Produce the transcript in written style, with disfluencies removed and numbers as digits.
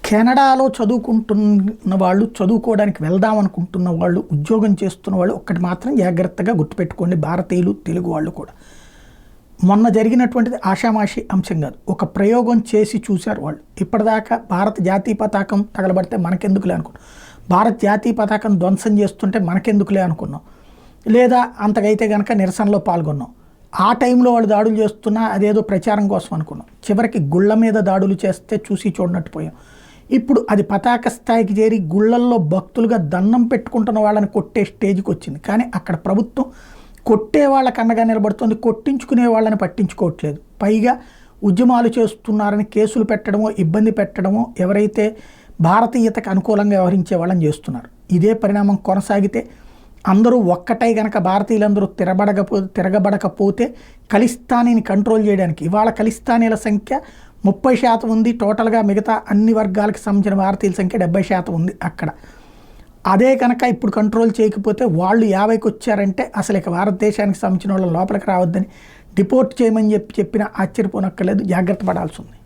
కెనడాలో చదువుకుంటున్న వాళ్ళు, చదువుకోవడానికి వెళ్దాం అనుకుంటున్న వాళ్ళు, ఉద్యోగం చేస్తున్న వాళ్ళు ఒక్కటి మాత్రం జాగ్రత్తగా గుర్తుపెట్టుకోండి, భారతీయులు, తెలుగు వాళ్ళు కూడా. మొన్న జరిగినటువంటిది ఆషామాషి అంశం కాదు. ఒక ప్రయోగం చేసి చూశారు వాళ్ళు. ఇప్పటిదాకా భారత జాతీయ పతాకం తగలబడితే మనకెందుకులే అనుకున్నాం, భారత జాతీయ పతాకం ధ్వంసం చేస్తుంటే మనకెందుకులే అనుకున్నాం, లేదా అంతకైతే కనుక నిరసనలో పాల్గొన్నాం. ఆ టైంలో వాళ్ళు దాడులు చేస్తున్నా అదేదో ప్రచారం కోసం అనుకున్నాం. చివరికి గుళ్ళ మీద దాడులు చేస్తే చూసి చూడనట్టు పోయాం. ఇప్పుడు అది పతాక స్థాయికి చేరి గుళ్ళల్లో భక్తులుగా దండం పెట్టుకుంటున్న వాళ్ళని కొట్టే స్టేజ్కి వచ్చింది. కానీ అక్కడ ప్రభుత్వం కొట్టే వాళ్ళకి అండగా నిలబడుతుంది, కొట్టించుకునే వాళ్ళని పట్టించుకోవట్లేదు. పైగా ఉద్యమాలు చేస్తున్నారని కేసులు పెట్టడమో, ఇబ్బంది పెట్టడమో, ఎవరైతే భారతీయతకు అనుకూలంగా వ్యవహరించే వాళ్ళని చేస్తున్నారు. ఇదే పరిణామం కొనసాగితే అందరూ ఒక్కటై గనక భారతీయులందరూ తిరగబడకపోతే ఖలిస్తానీని కంట్రోల్ చేయడానికి, ఇవాళ ఖలిస్తానీల సంఖ్య 30% ఉంది టోటల్గా, మిగతా అన్ని వర్గాలకు సంబంధించిన భారతీయుల సంఖ్య 70% ఉంది అక్కడ. అదే కనుక ఇప్పుడు కంట్రోల్ చేయకపోతే వాళ్ళు 50కి వచ్చారంటే అసలు ఇక భారతదేశానికి సంబంధించిన వాళ్ళు లోపలికి రావద్దని డిపోర్ట్ చేయమని చెప్పినా ఆశ్చర్యపోనక్కర్లేదు, జాగ్రత్త పడాల్సి ఉంది.